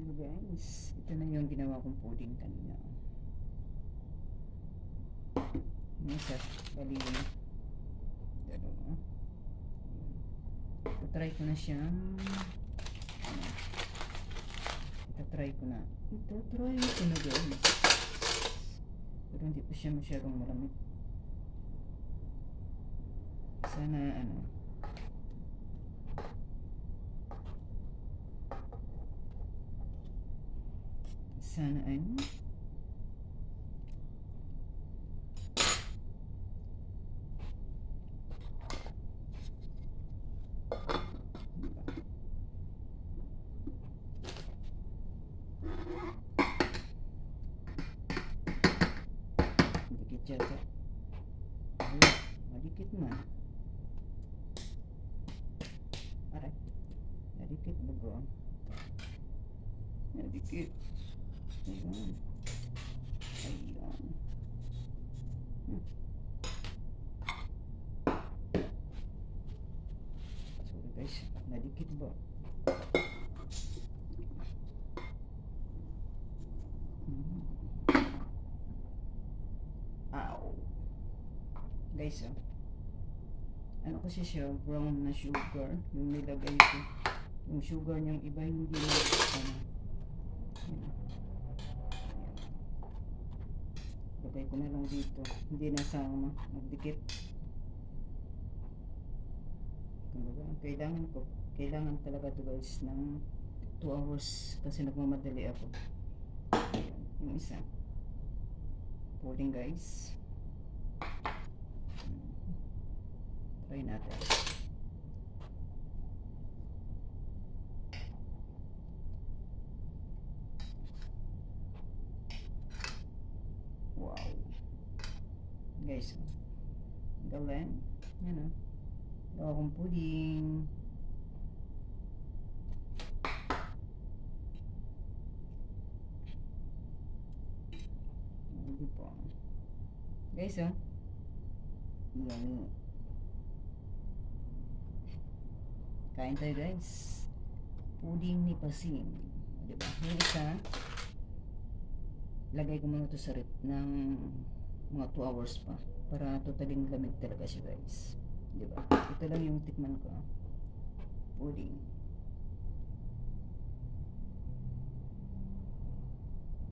Hello guys, ito na yung ginawa kong pudding kanina. Isa, bali yun. Dalawa. Itatry ko na siya. Itatry ko na guys. Pero hindi pa siya masyadong malamig. Sana ay dikit yata. Madikit man. Aray, nadikit bago. Nadikit. Ayan. Sorry guys, nadikit ba? Ow. Guys, ano kasi siya, brown na sugar yung nilagay ko. Yung sugar niyang iba hindi na lagay ko na lang dito, hindi na sama magdikit. Kailangan talaga to guys ng 2 hours kasi nagmamadali ako. Yung isa pudding guys, try natin. Wow guys, galing yan gawa kong pudding. Hindi po guys, yummy. Kain tayo guys, pudding ni Pasing, diba? Yung isa lagay ko muna to sa rep ng mga 2 hours pa para totaling lamig talaga siya guys, diba? Ito lang yung tikman ko, pudding.